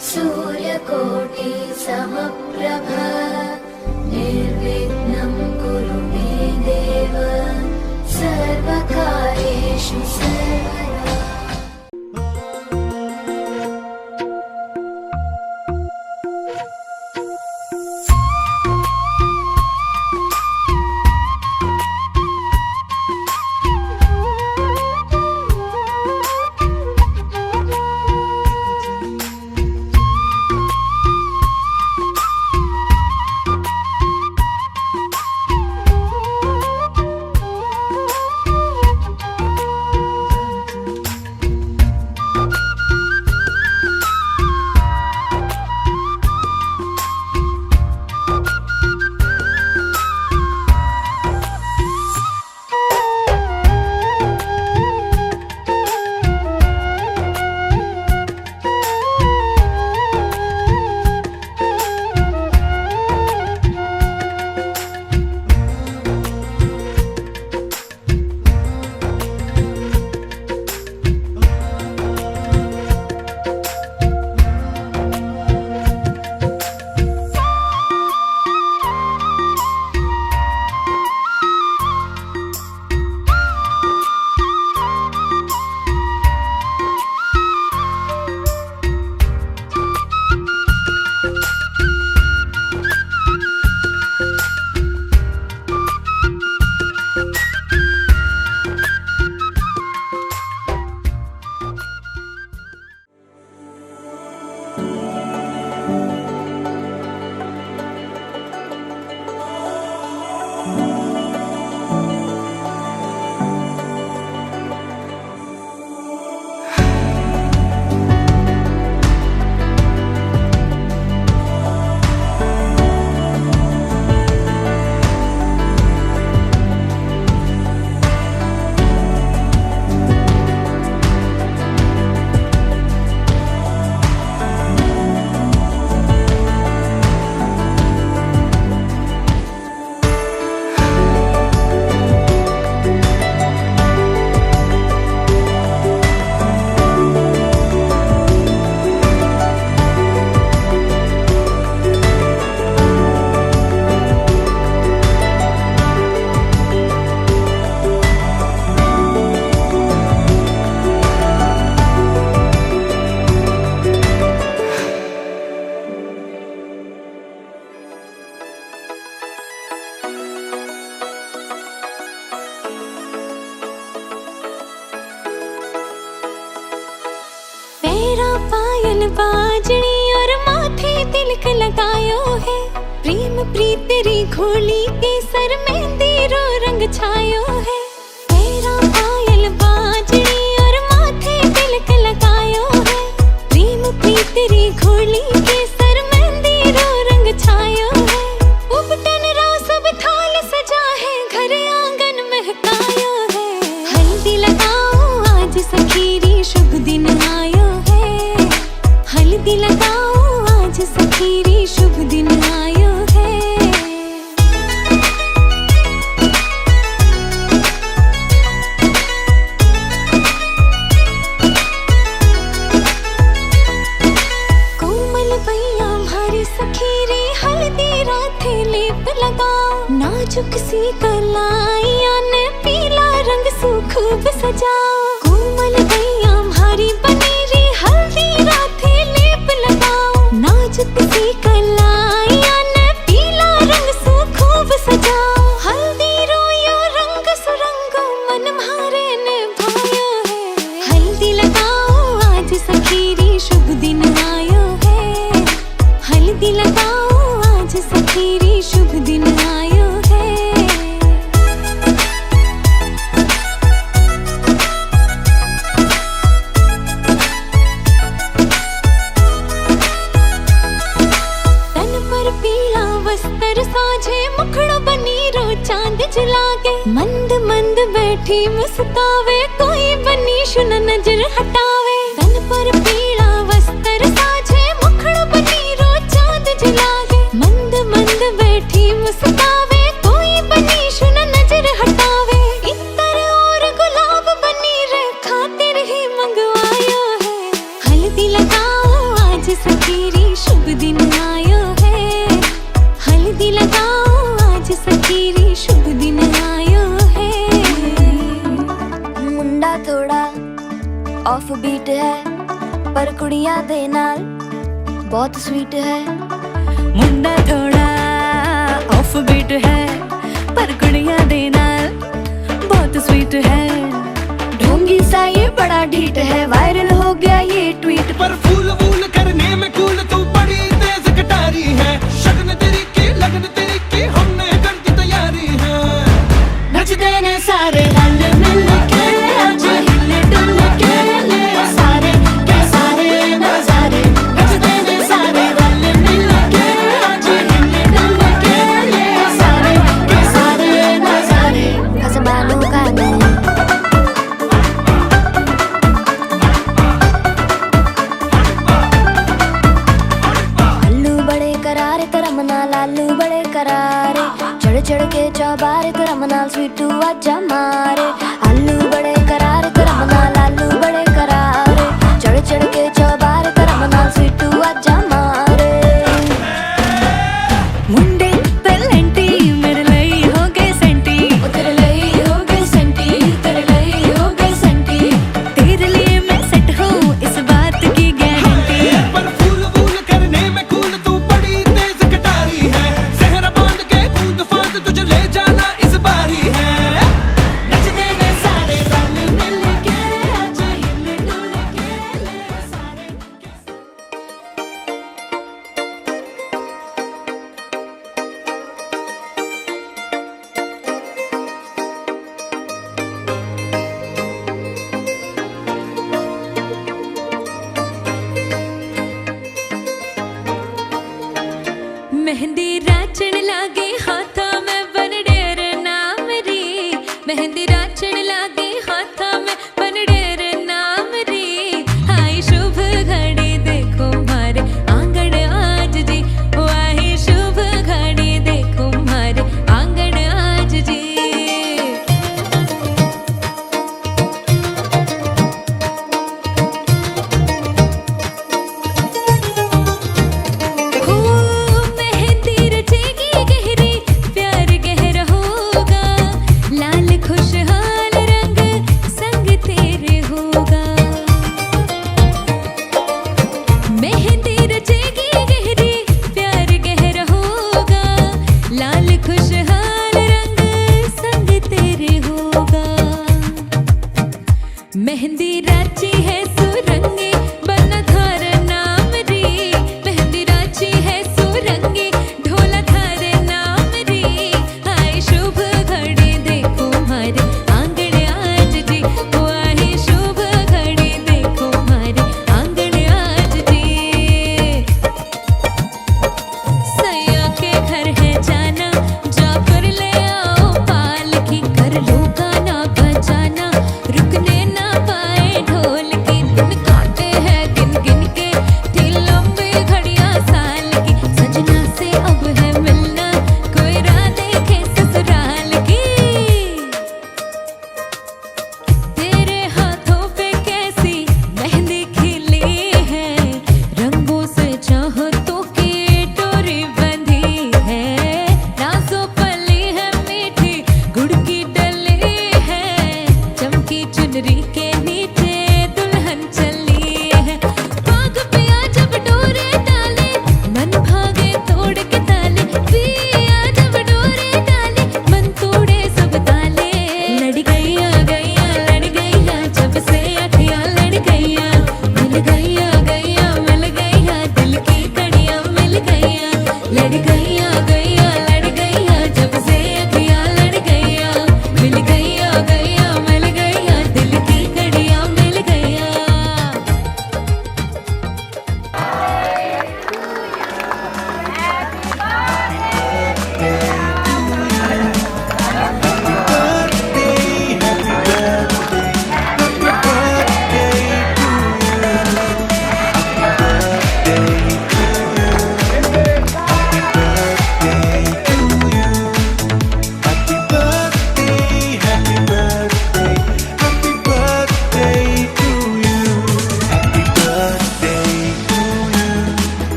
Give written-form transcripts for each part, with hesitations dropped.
सूर्यकोटि समप्रभ निर्विघ्नं कुरु मे देव सर्वकार्येषु सर्वदा। पायल बाजनी और माथे तिलक लगायो है, प्रेम प्रीत तेरी घोली के सर मेहंदी रो रंग छायो है। तेरा पायल बाजनी और माथे तिलक लगायो है, प्रेम प्रीत तेरी घोली के सर मेहंदी रो रंग छायो है। उपटन रो सब थाल सजा है, घर आंगन महकायो है। हल्दी लगाओ आज सखीरी शुभ दिन आयो है, हल्दी लगाओ आज सखीरी शुभ दिन आयो है। कोमल बैया भारी सखीरी हल्दी राथे लेप लगाओ, नाजुक सी कलाइया ने पीला रंग सू खूब सजाओ। कोमल बैया भारी बनेरी हल्दी राथे लेप लगाओ, नाजुक सी कलाइया ने पीला रंग सू खूब सजाओ। हल्दी रोयो रंग सुरंगो मन मारे ने भायो है, हल्दी लगाओ आज सखीरी शुभ दिन आयो है। हल्दी लगाओ आज सखीरी शुभ दिन आयो है। वस्त्र साझे मुखड़ा बनी रो चांद जलागे, मंद मंद बैठी मुस्कावे कोई बनी शुन नजर हटावे। तन पर पीला वस्त्र साझे मुखड़ा बनी रो चांद जलागे, मंद मंद बैठी मुस्कावे कोई बनी शुन नजर हटावे। इतर और गुलाब बनी रे खातिर ही मंगवायो है, हल्दी लगाओ आज सखी ऑफ बीट है पर कुड़ियां दे नाल बहुत स्वीट है। मुंडा थोड़ा ऑफ बीट है पर कुड़ियां दे नाल बहुत स्वीट है। ढोंगी सा ये बड़ा ढीठ है, वायरल हो गया ये ट्वीट। पर फूल वूल करने में कूल तू बड़ी तेज कटारी है। शगन तेरी की लगन तेरी की हमने कर दी तैयारी है। नचते ने सारे रल मिल के आज हिले डुल के ले सारे के सारे नजारे। नचते ने सारे रल मिल के आज हिले डुल के ले सारे के सारे नजारे। कसबानों का नहीं लालू बड़े करारे, चढ़ चढ़ के चौबारे करम नाल स्वीटू आजा मारे। आलू बड़े करारे करम नाल लालू बड़े करारे, चढ़ चढ़ के चौबारे करम नाल स्वीटू आजा मारे। मुंडे तलंटी मेरे लई हो गए सेंटी, ओ तेरे लई हो गए सेंटी, तेरे लई हो गए सेंटी। तेरे लिए मैं सेट हूँ इस बात की गारंटी। पर फूल वूल करने में कूल तू बड़ी तेज कटारी है। सहरा बांध के कूद फांद तुझे ले जाना इस बारी है। नचते ने सारे रल मिल के आज हिले डुल के ले सारे। मेहंदी राचण लागे हाथा में बनडेर नाम री। मेहंदी राचण लागे हाथा में बनडेर नाम री। आई शुभ घड़ी देखो मारे आंगन आज जी। ओ आई शुभ घड़ी देखो मारे आंगन आज जी। हो मेहंदी रचेगी गहरी प्यार गहरा होगा। लाल खुशहाल रंग संग तेरे होगा। मेहंदी रचेगी गहरी प्यार गहरा होगा। लाल खुशहाल रंग संग तेरे होगा। मेहंदी राची है सुरंगी बना थार नाम री। मेहंदी राची है सुरंगी ढोला थार नाम री। आई शुभ घड़ी देखो मारे आंगन आज जी। ओ आई शुभ घड़ी देखो मारे आंगन आज जी। सैया के घर है जाना जाकर ले आओ पालकी। कर लो गाना बजाना रुकने ना पाए ढोल की। दिन काटे हैं गिन गिन के थी लंबी घड़ियां साल की। सजना से अब है मिलना कोई राह देखे ससुराल की। तेरे हाथों पे कैसी मेहंदी खिली है। रंगों से चाहतों की डोरी बंधी है। नाज़ो पली है मीठी गुड़ की डली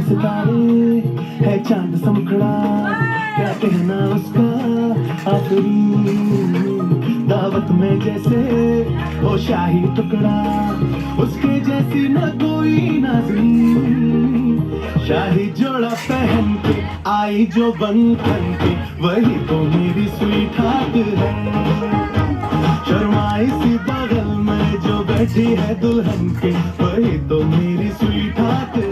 सितारे है चांद समखड़ा, क्या कहना उसका आखिरी दावत में जैसे हो शाही टुकड़ा, उसके जैसी न कोई नाज़नीन। शाही जोड़ा पहन के आई जो बंधन के, वही तो मेरी स्वीट हार्ट है। शर्माई सी बगल में जो बैठी है दुल्हन के, वही तो मेरी स्वीट हार्ट है।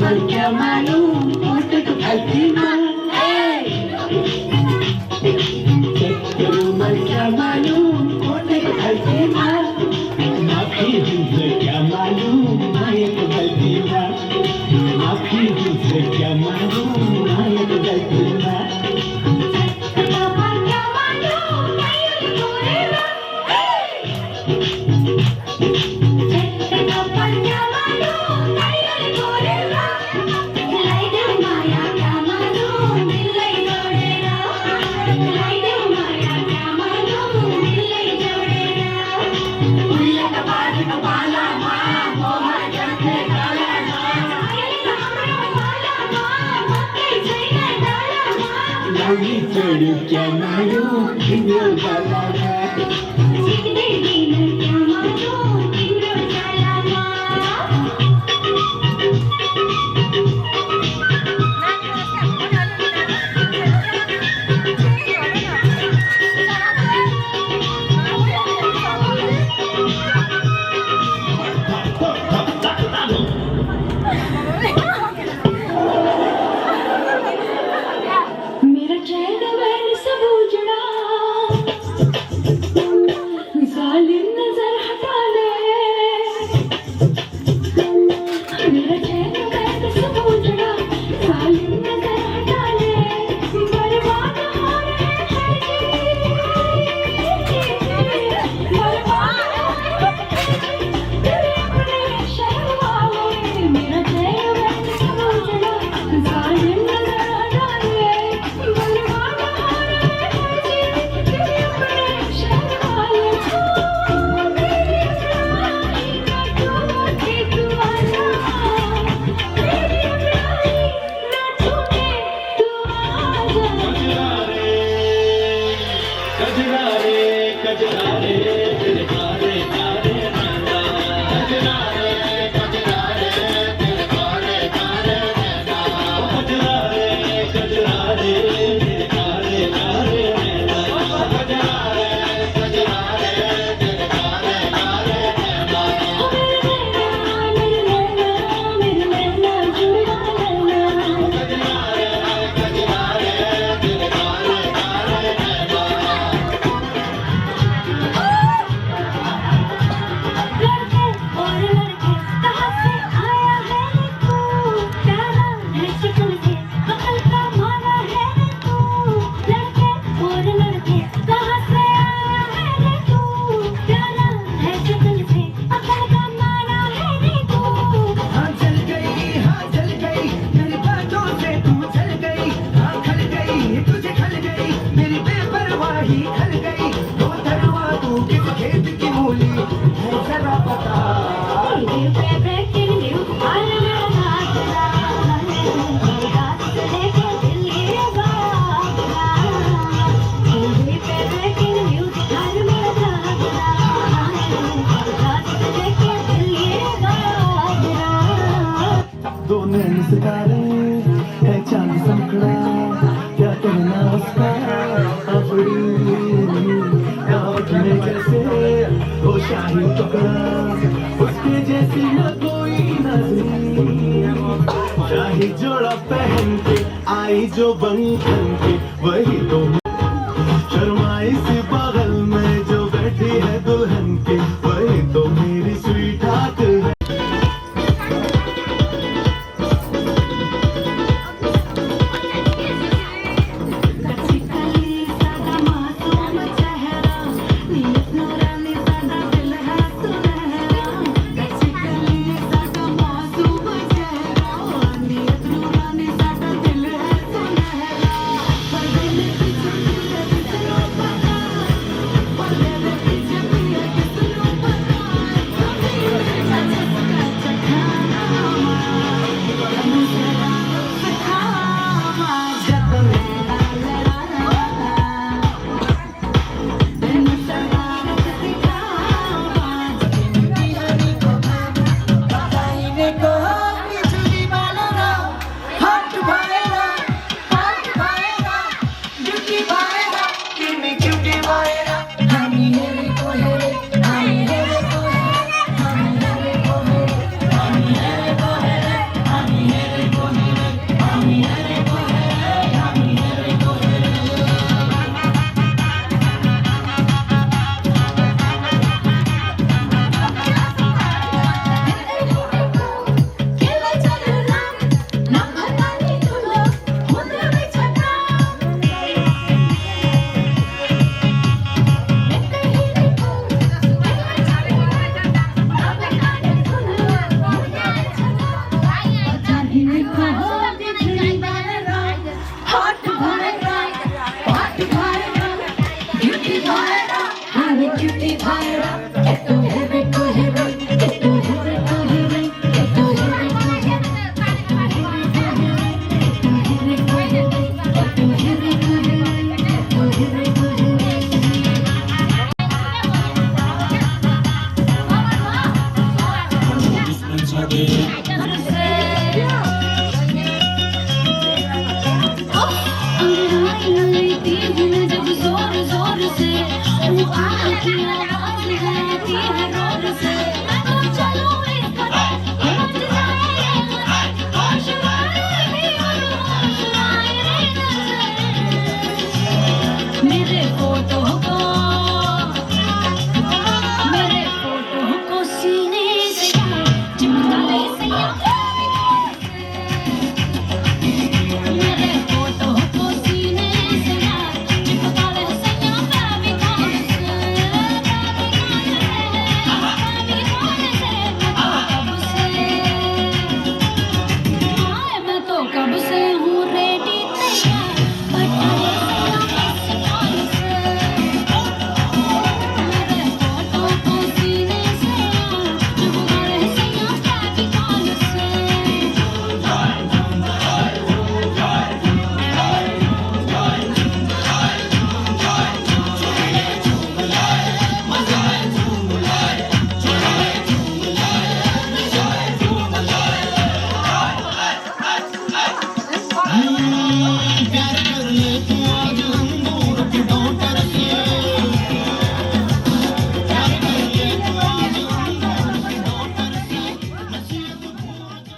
उम्र क्या मालूम होते तो फातिमा उम्र क्या मालूम होते तो फातिमा माफी तुझे क्या मालूम नायक फातिमा माफी तुझे क्या मालूम नायक फातिमा चढ़ू क्या मालूम किन्नो जाला मेरा चैन वैन सब उजड़ा जालिम नजर हटा ले मेरा चैन वैन सब उजड़ा जालिम नजर हटा ले बर्बाद हो रहे हैं बर्बाद तेरे अपने शहर वाले मेरा चैन वैन सब उजड़ा जालिम नजर हटा ले बर्बाद हो रहे हैं तेरे अपने शहर वाले मेरी अपनाई ना टूटे तू आजा मेरी अपनाई ना टूटे तू आजा कजरा रे कजरा रे तेरे कारे कारे नैना कजरा रे तेरे कारे कारे नैना कजरा रे तेरे कारे कारे नैना कजरा रे तेरे कारे कारे नैना मेरे नैना जुड़ा नैना कजरा रे तेरे कारे कारे नैना लड़के और लड़के कहाँ से आया है रे तू प्यारा है शक्ल से अकल का मारा है रे तू लड़के और लड़के कहाँ से आया है रे तू प्यारा है शक्ल से अकल का मारा है रे तू हाँ चल गई मेरी बातों से तू चल गई हाँ खल गई तुझे खल गई मेरी बेपरवाही खल गई दो धरवा तू किस खेत की मूली है जरा बता दिल पे ब्रेकिंग न्यूज़ हाल मेरा नाचना रात से लेके दिल ये बागना दिल पे ब्रेकिंग न्यूज़ हाल मेरा नाचना रात से लेके दिल ये बागना दो नैन सितारे है चांद संकड़ा क्या कहना उसका अपनी दावत में जैसे वो शाही टुकड़ा उसके जैसी न कोई नजरी शाही जोड़ा पहन के आई जो बंधन के वही तो शर्माई सी बगल में जो बैठी है दुल्हन के वही तो मेरी स्वीट हार्ट है कच्ची कली सादा मासूम चेहरा नीयत नूरानी सादा दिल है सुनहरा कच्ची कली सादा मासूम चेहरा नीयत नूरानी सादा दिल है सुनहरा पर दिल छगे अंगड़ाई लेती हूँ जब जोर जोर से वो आँख की आवाज़ लेती है रोर से मैं तो चलूँ इस कदर मच जाए ये कदर होश उड़ाए भी और होश उड़ाए रे नज़र मेरे फोटो को सीने से चिपका ले सैया मेरे फोटो को सीने से चिपका ले सैया फेविकॉल से मैं तो कब से हूँ रेडी तैयार बता ले सैया मेरे फोटो को सीने से चिपका ले सैया फेविकॉल से प्यार कर ले तू आज हम दूर की डोंट रखे प्यार कर ले तू आज हम दूर की डोंट रखे नसीब पूरा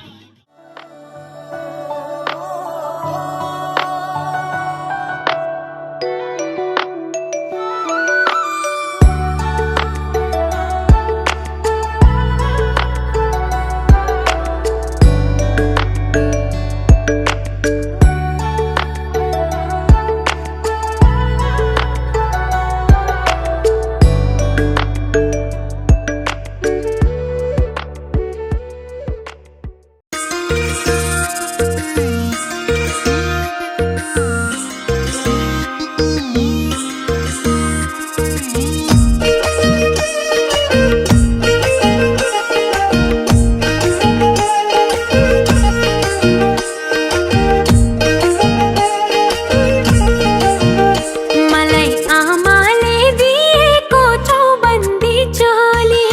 मलाई आमाले दिएको चौबन्दी चोली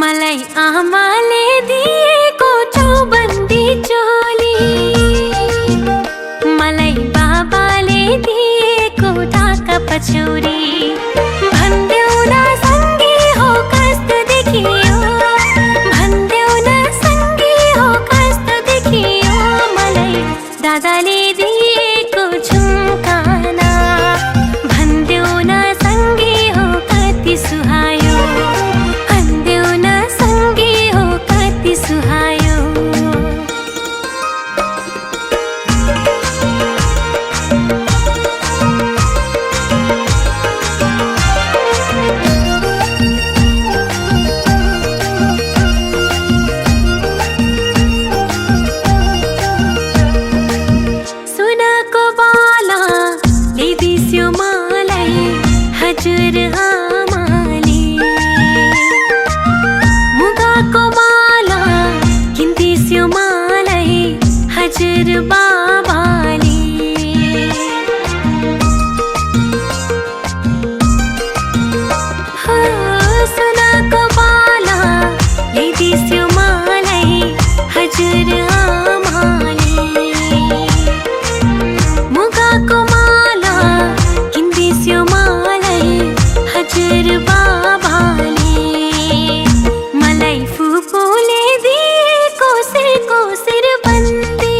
मलाई आमाले दिएको चौबन्दी चोली मलाई बाबाले दिएको ढाका पछौरी भन्देऊ न सँगै हो कस्तो देखियो भन्देऊ न सँगै हो कस्तो देखियो मलाई दादाले दिएको झुम्काना भन्देऊ न सँगै हो कति सुहायो भन्देऊ न सँगै हो कति सुहायो सुनको बाला ल्याइदिस्यो मलाई हजुर आमाले मुगाको माला किन्दिस्यो मलाई हजुर बाबाले हो सुनको बाला ल्याइदिस्यो मलाई हजुर आमाले मुगाको माला किन्दिस्यो मलाई हजुर बाबाले मलाई फुपूले दिएको सिरबन्दी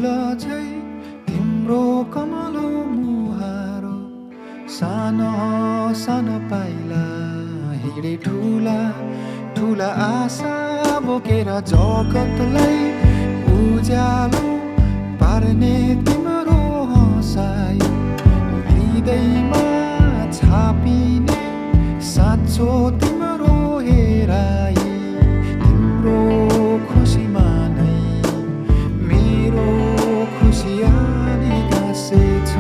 फुल झै तिम्रो कमलो मुहारो सानो सानो पाइला हिँडे ठुला ठुला आशा बोकेर जगतलाई उज्यालो पार्ने तिम्रो हँसाइ हृदयमा छापिने साँचो तिम्रो हेराइ तिम्रो खुसीमा नै मेरो खुसी आनी गाँसेछ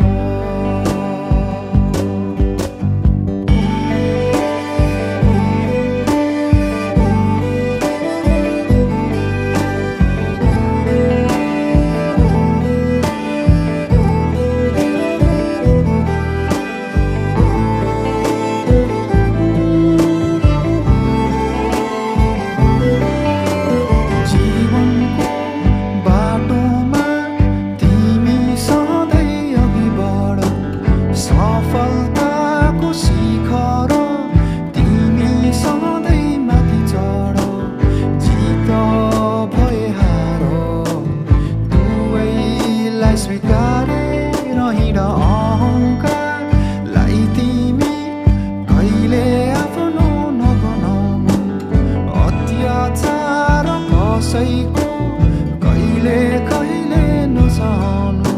कहिले कहिले नचाहनु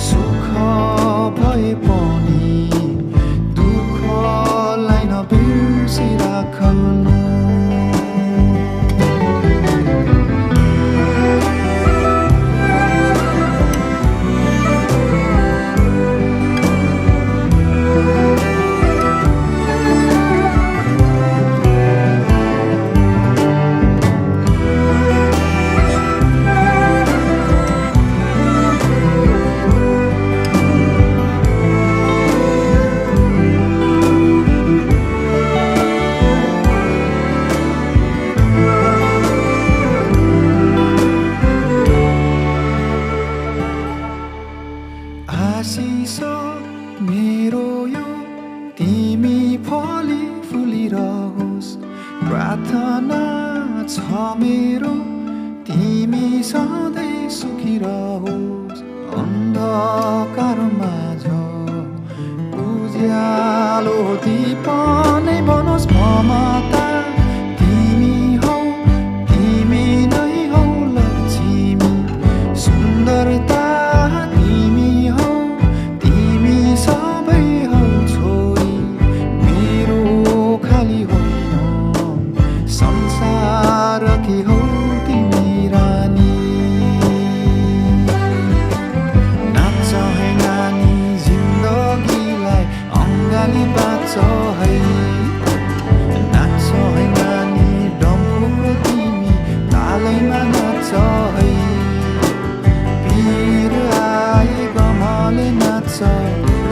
सुख भए पनि दुःखलाई नबिर्सिराख्नु आशिष मेरो यो तिमी फली फुलिरहोस् प्रार्थना छ मेरो तिमी सधैँ सुखी रहोस् अन्धकार माझ उज्यालो दीप नै बनोस् ममता तिमी हौ तिमी नै हौ लक्ष्मी सुन्दरता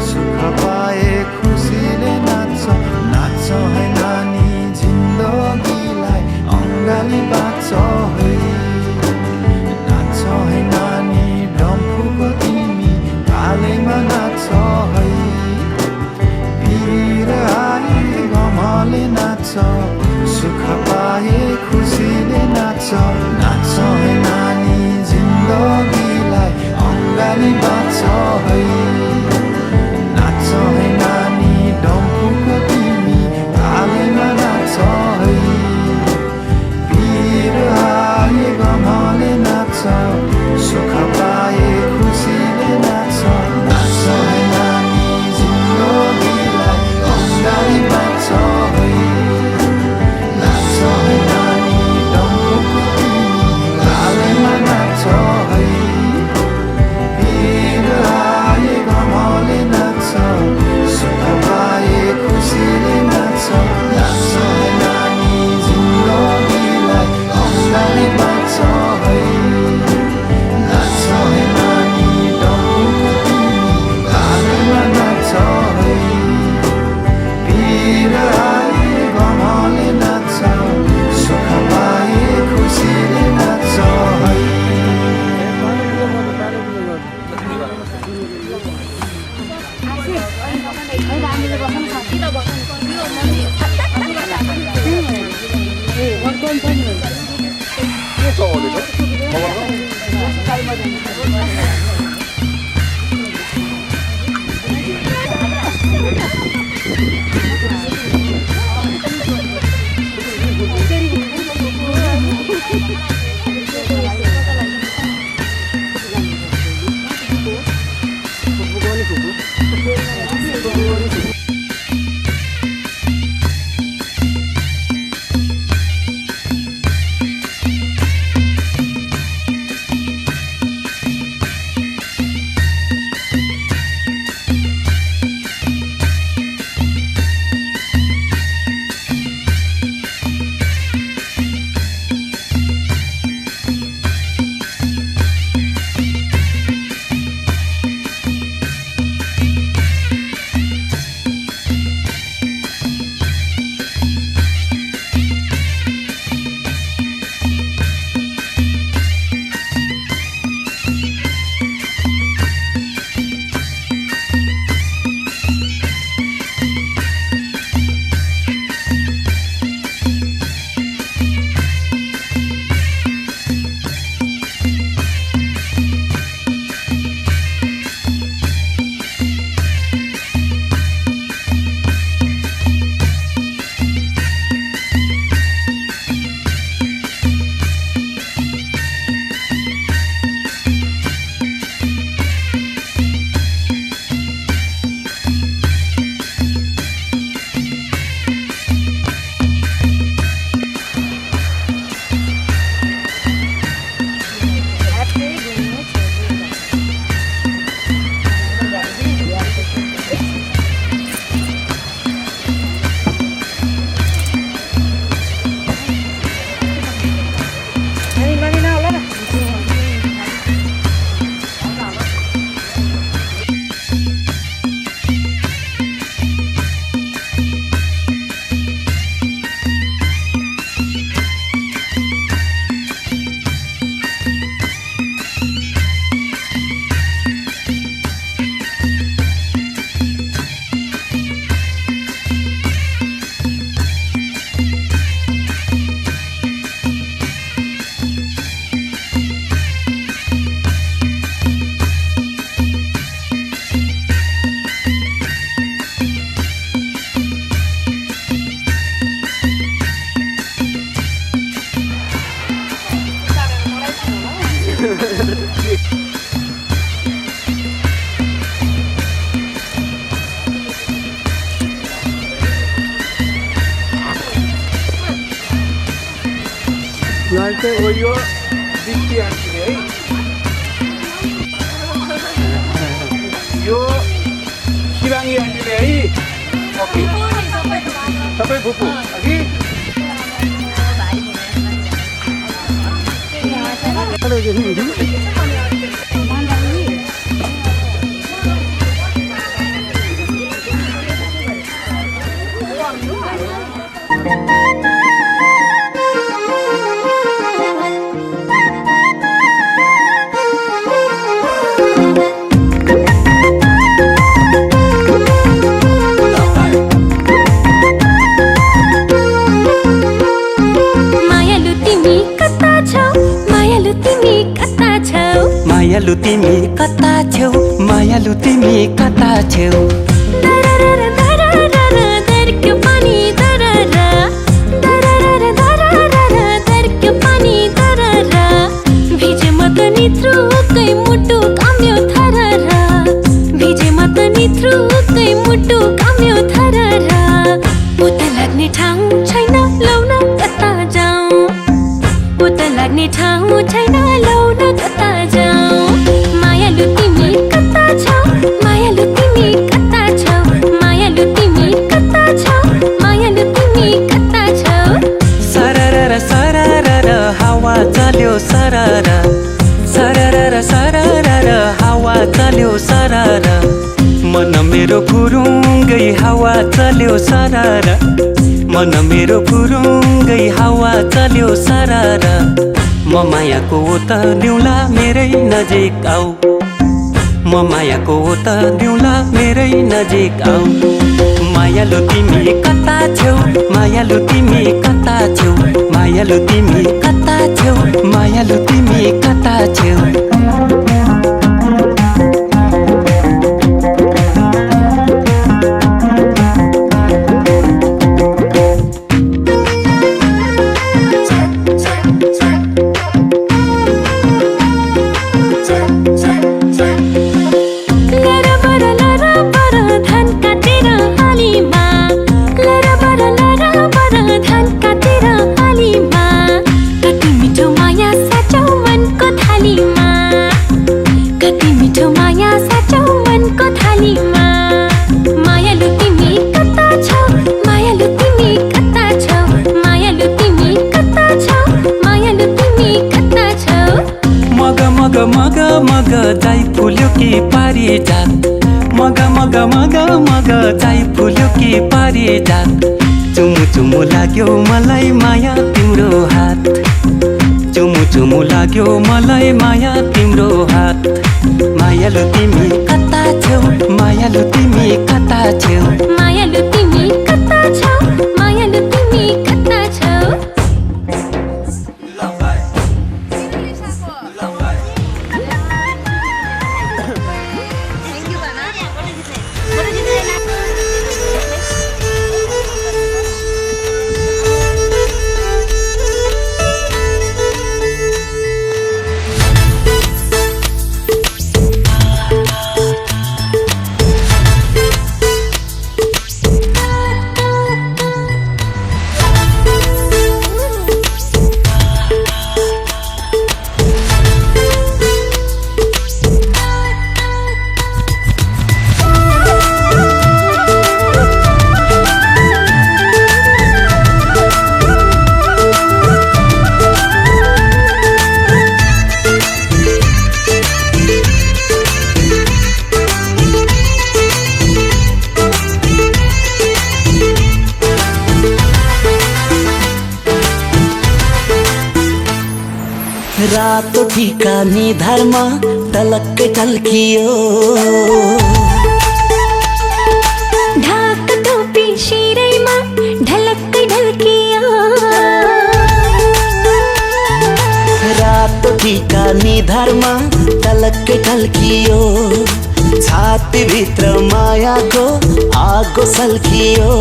सुख पाए खुसीले नाच्छ नाच्छ है नानी जिन्दगीलाई अङ्गाली बाँच्छ है नाच्छ है नानी डम्फुको तिमी तालैमा नाच्छ है वीर आए गमले नाच्छ सुख पाए खुसीले नाच्छ नाच्छ है नानी जिन्दगीलाई अङ्गाली बाँच्छ है सुख पाए खुसीले नाच्छ नाच्छ है नानी जिन्दगीलाई अङ्गाली बाँच्छ है नाच्छ है नानी डम्फुको तिमी तालैमा नाच्छ है वीर आए गमले नाच्छ सुख पाए खुसीले नाच्छ नाच्छ है नानी जिन्दगीलाई अङ्गाली बाँच्छ है यहाँ चाहिँ हो यो दिप्ती आन्टीले है यो शिवाङ्गी आन्टीले है ओके सबै फुपू अघि मायालु तिमी कता छेउ मायालु तिमी कता छेउ दररर दररर दरक्यो पानी दररर दररर दररर दरक्यो पानी दररर भिजे म त नित्रुकै मुटु काम्यो थरर भिजे म त नित्रुकै मुटु काम्यो थरर उता लाग्ने ठाउँ छैन लौन कता जाऊँ उता लाग्ने ठाउँ छैन लौन कता जाऊँ मायालु तिमी कता छौ मायालु तिमी कता छौ मायालु तिमी कता छौ मायालु तिमी कता छौ सररर सररर हावा चल्यो सरर सररर सररर हावा चल्यो सरर मन मेरो फुरुङ्गै हावा चल्यो सरर मन मेरो फुरुङ्गै हावा चल्यो सरर म मायाको त दिउँला मेरै नजिक आऊ म मायाको त दिउँला मेरै नजिक आऊ मायालु तिमी कता छेउ मायालु तिमी कता छेउ मायालु तिमी कता छेउ मायालु तिमी कता छेउ कि पारिजात मग मग मग मग जाइ फुल्यो कि पारिजात चुमु चुमु लाग्यो मलाई माया तिम्रो हात चुमु चुमु लाग्यो मलाई माया तिम्रो हात मायालु तिमी कता छौ मायालु तिमी कता छौ मायालु तिमी कता छौ मायालु तिमी कता छौ रातो टीका निधारमा टलक्कै टल्कियो ढाक टोपी शिरैमा ढलक्कै ढल्कियो रातो टीका निधारमा टलक्कै टल्कियो छातीभित्र मायाको आगो सल्कियो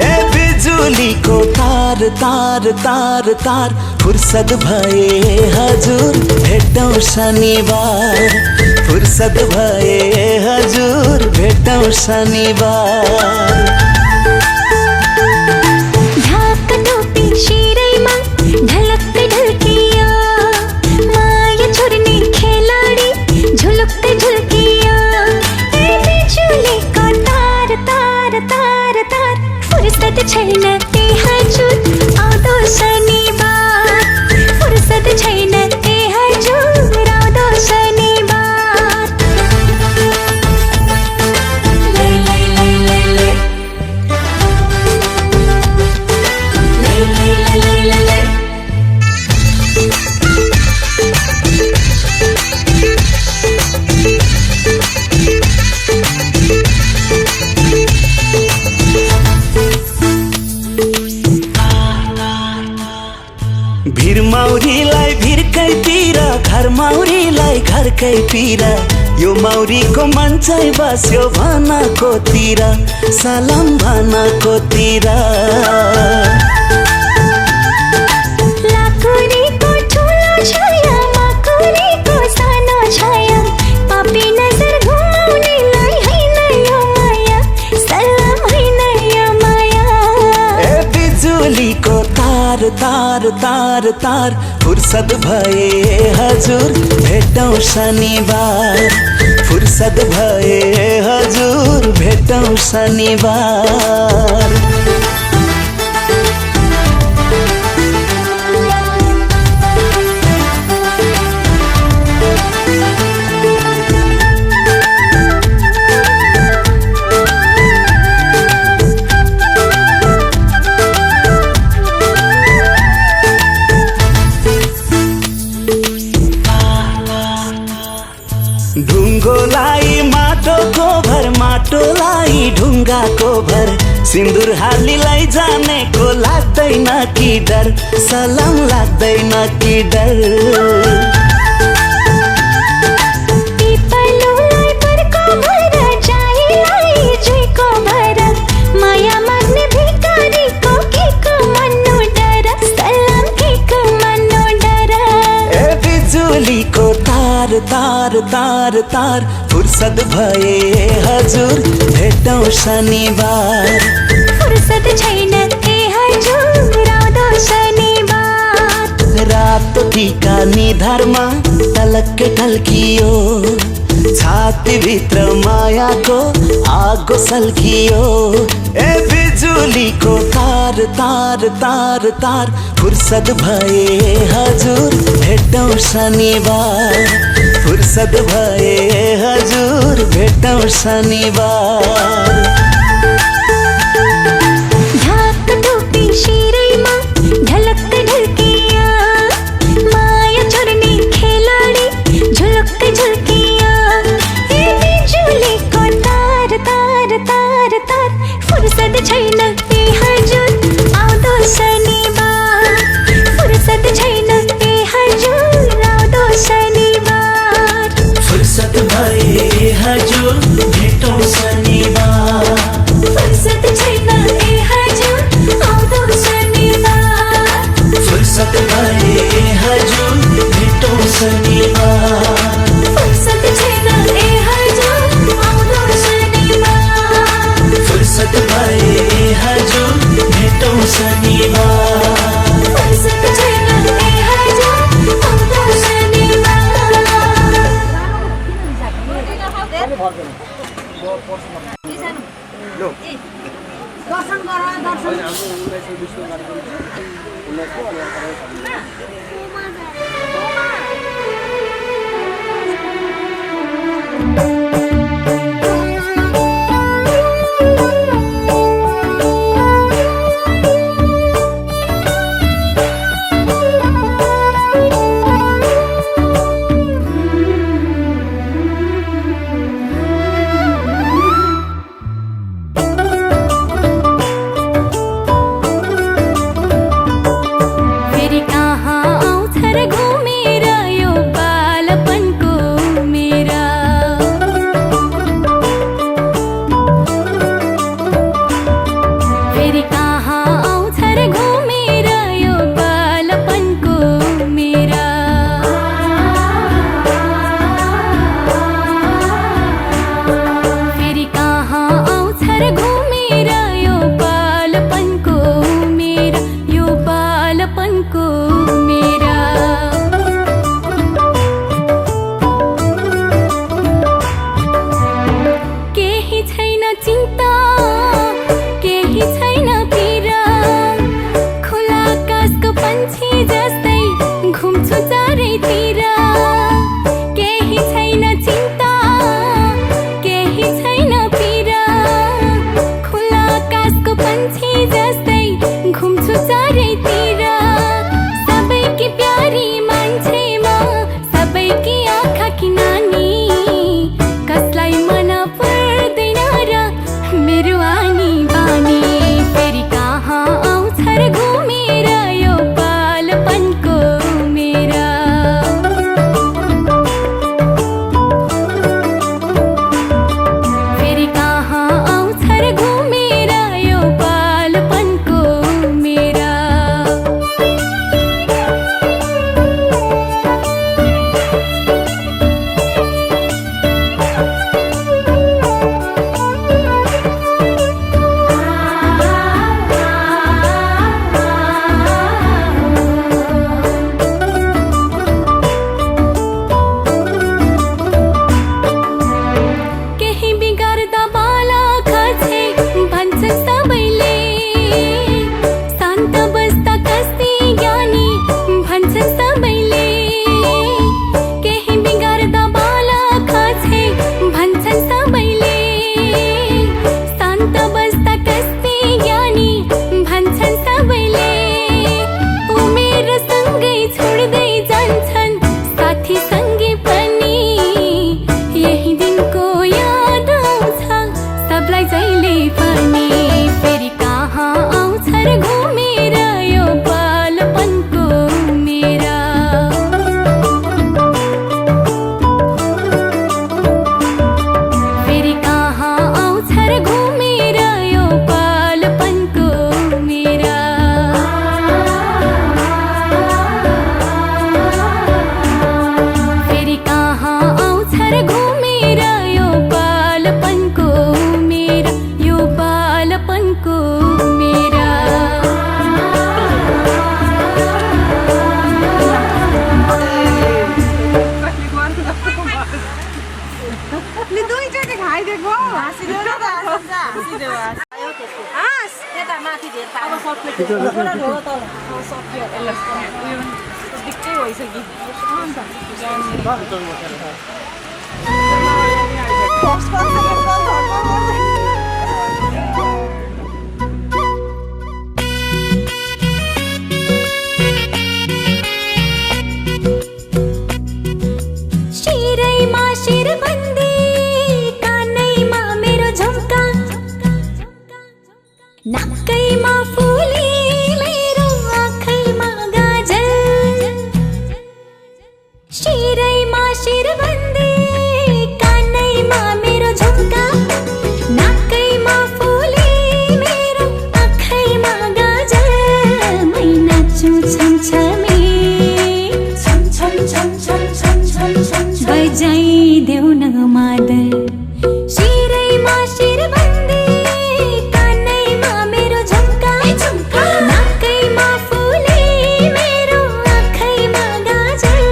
ए बिजुलीको तार तार तार तार फुर्सद भए हजुर भेटौँ शनिबार फुर्सद भए हजुर भेटौँ शनिबार ढाक टोपी शिरैमा ढलक्कै ढल्कियो माया छोड्ने खेलाडी झुलुक्कै झुल्कियो ए बिजुलीको तार तार तार तार फुर्सद छैन ए हजुर आउँदो शनिबार फुर्सद छैन ए हजुर आउँदो शनिबार लै लै लै लै लै लै लै लै लै लै भिरमौरीलाई भिरकै पिर घर मौरीलाई घरकै पिर यो मौरीको मन चाहिँ बस्यो भनको तिर सलाम भनको तिर लाकुरीको ठुलो छाया माकुरीको सानो छाया पापी नजर घुमाउनेलाई हैन यो माया सलाम हैन यो माया ए बिजुलीको तार तार तार तार फुर्सद भए हजुर भेटौँ शनिबार फुर्सद भए हजुर भेटौँ शनिबार ढुङ्गोलाई माटोको भर माटोलाई ढुङ्गाको भर सिन्दुर हालीलाई जानेको लाग्दैन कि डर सलाम लाग्दैन कि डर पिपलुलाई बरको भर जाइलाई जुइको भर माया माग्ने भिखारीको केको मन्नु डर सलाम केको मन्नु डर ए बिजुलीको तार तार तार तार फुर्सद भए हजुर भेटौँ शनिबार फुर्सद छैन ए हजुर आउँदो शनिबार रातो टीका निधारमा टलक्कै टल्कियो छातीभित्र मायाको आगो सल्कियो ए बिजुलीको तार तार तार तार फुर्सद भए हजुर भेटौँ शनिबार फुर्सद भए हजुर भेटौँ शनिबार ढाक टोपी शिरैमा झलक्क ढल्किया माया चोर्ने खेलाडी झुलक्क झुल्किया ए बिजुलीको तार तार तार तार फुर्सद छैन ए हजुर आउँदो शनिबार फुर्सद छैन ए हजुर आउँदो शनिबार फुर्सद भए हजुर भेटौँ शनिबार फुर्सद छैन ए हजुर आउँदो शनिबार फुर्सद भए हजुर भेटौँ शनिबार फुर्सद छैन ए हजुर आउँदो शनिबार फुर्सद भए हजुर भेटौँ शनिबार फुर्सद छैन ए हजुर आउँदो फेरि कहाँ आउँछ र घुमेर यो बालपनको मेरा फेरि कहाँ आउँछ र घुमेर यो बालपनको मेरा फेरि कहाँ आउँछ र घुमेर यो बालपनको मेरा यो बालपनको मेरा केही छैन चिन्ता केही छैन पीरा खुला आकाशको पंछी जस्तै घुम्छु चारैतिर केही छैन चिन्ता केही छैन पीरा खुला आकाशको पंछी जस्तै घुम्छु चारैतिर सबैकी प्यारी मान्छे म सबैकी आँखाकी नानी कसलाई मन पर्दैन र मेरो आनी बानी फेरि कहाँ आउँछ र घुमेर यो बालपनको मेरा फेरि कहाँ आउँछ र घुमेर यो बालपनको मेरा केही बिगार्दा बाला खसे भन्छन् सबैले शान्त बस्दा कस्ती ज्ञानी भन्छन् सबैले केही बिगार्दा बाला खसे भन्छन् सबैले शान्त बस्दा कस्ती ज्ञानी भन्छन् सबैले उमेर सँगै छोड्दै जान्छन् साथी सँगै पनि यही दिनको याद आउँछ सबलाई जहिले पनि फेरि कहाँ आउँछ र घुमेर यो बालपनको मेरा फेरि कहाँ आउँछ र घुमेर यो बालपनको मेरा फेरि कहाँ आउँछ र घुमेर यो बालपनको मेरा यो बालपनको मेरा दुईचोटि खाइदिएको हाँसिदेऊ न त हाँसिदेऊ हाँस यता माथि धेर अब सक्यो दिक्कै भइसक्यो नाकैमा फुली मेरो आँखैमा गाजल शिरैमा शिरबन्दी कानैमा मेरो झुम्का नाकैमा फुली मेरो आँखैमा गाजल मै नाच्छु छमछमी छम छम छम छम छम छम छम बजाइदेऊ न मादल शिरैमा शिरबन्दी कानैमा मेरो झुम्का नाकैमा फुली मेरो आँखैमा गाजल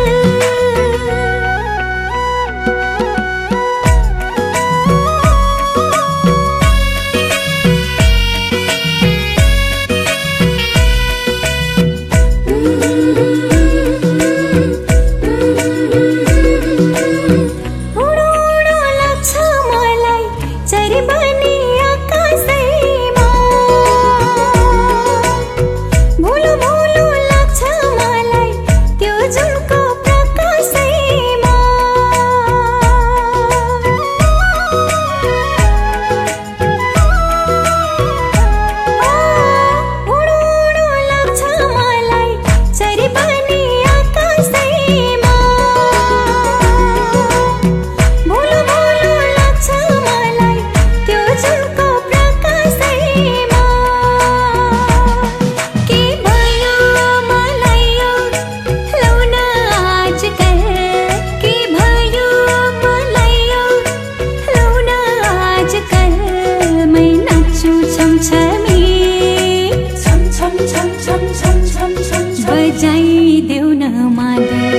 बजाइदेऊ न मादल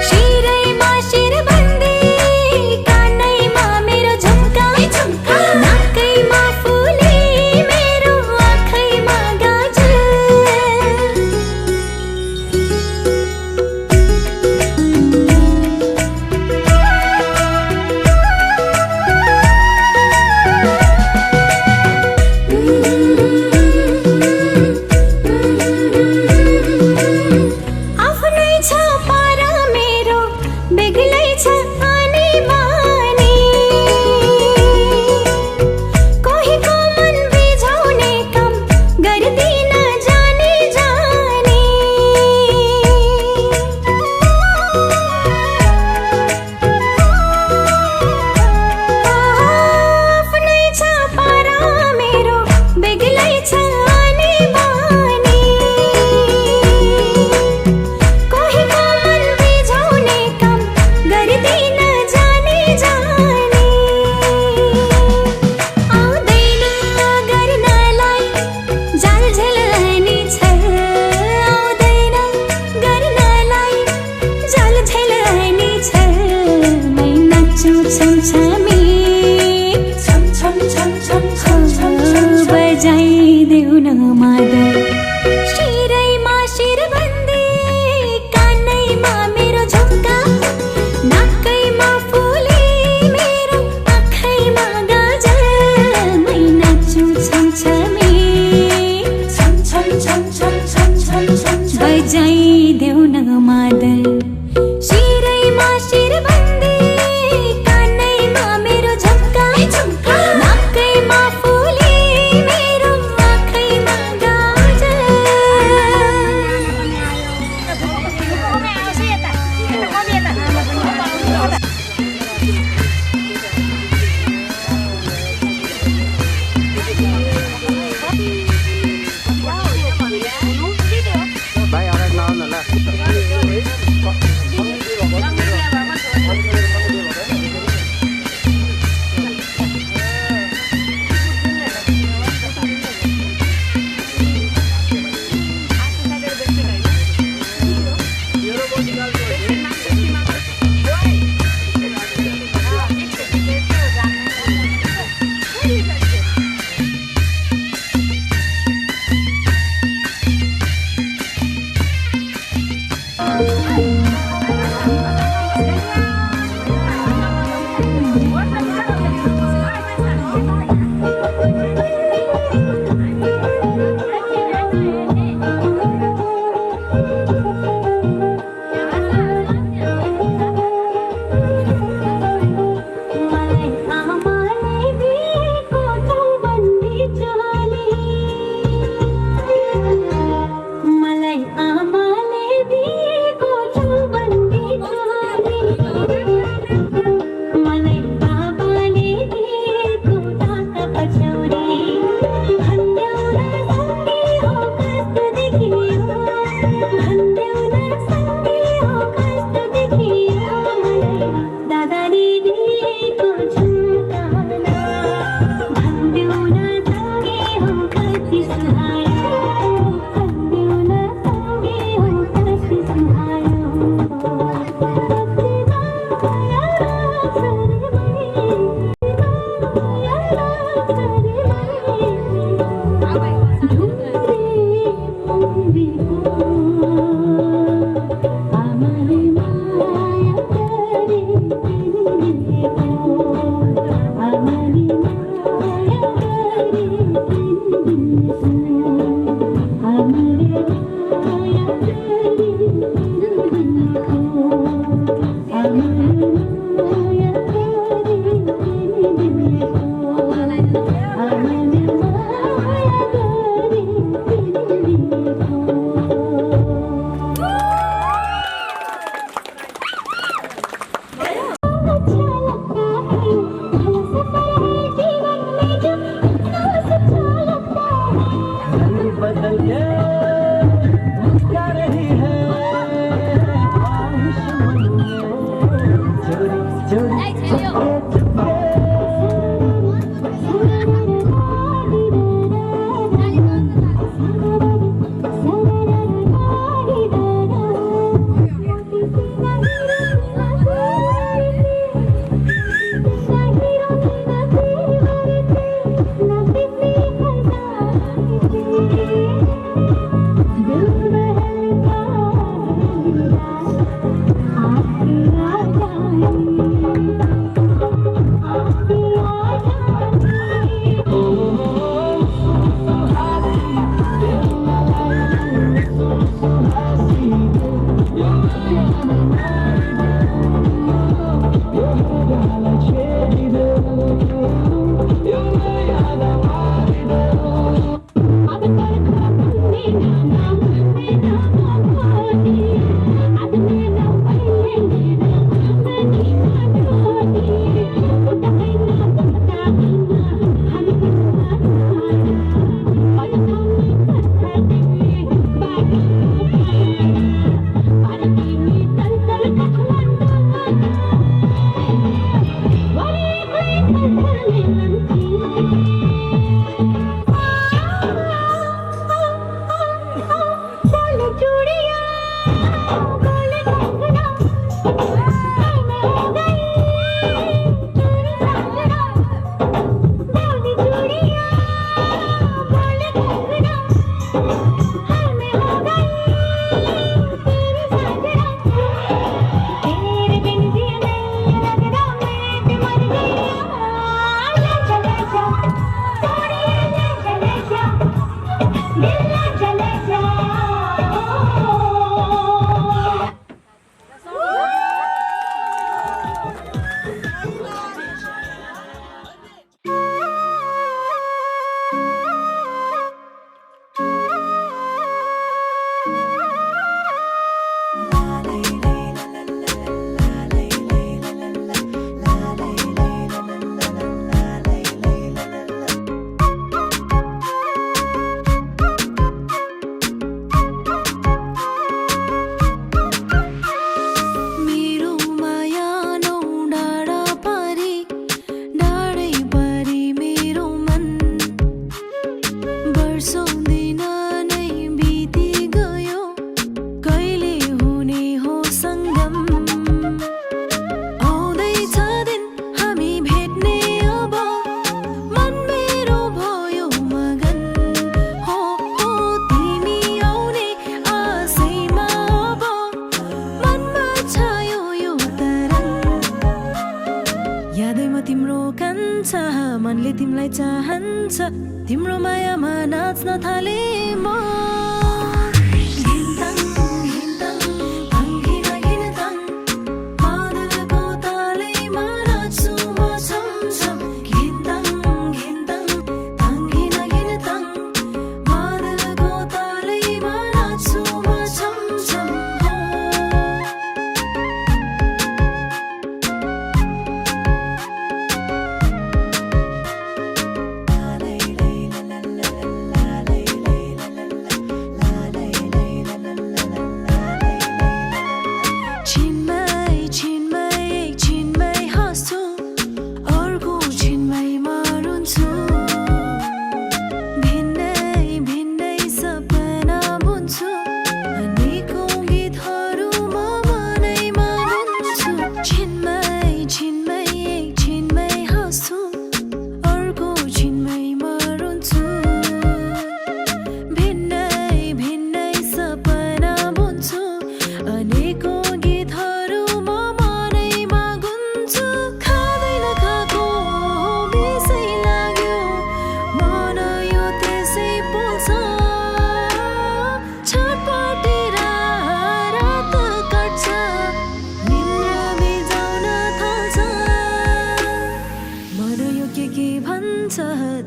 शिरैमा शिरबन्दी कानैमा मेरो झुम्का नाकैमा फुली मेरो आँखैमा गाजल आफ्नै छ पारा मेरो बेग्लै छ आनी बानी कोहीको मन बिझाउने काम गर्दिन जानी जानी आफ्नै छ पारा मेरो बेग्लै छ आनी बानी कोहीको मन बिझाउने काम गर्दिन जानी जानी आउँदैन गर्नलाई जालझेल नि छ आउँदैन गर्नलाई जालझेल नि छ मै नाच्छु छमछमी छम छम छम छम छम छम बजाइदेऊ न मादल शिरैमा शिरबन्दी कानैमा मेरो झुम्का नाकैमा फुली मेरो आँखैमा गाजल मै नाच्छु छमछमी छम छम छम छम छम छम छम बजाइदेऊ न मादल शिरैमा शिरबन्दी कानैमा मेरो कान्छ मनले तिमीलाई चाहन्छ तिम्रो मायामा नाच्न थाले म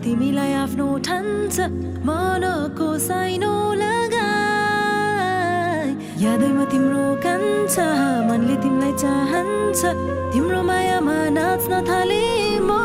तिमीलाई आफ्नो ठान्छ मनको साइनो लगाई यादैमा तिम्रो कान्छ मनले तिमीलाई चाहन्छ तिम्रो मायामा नाच्न थाले म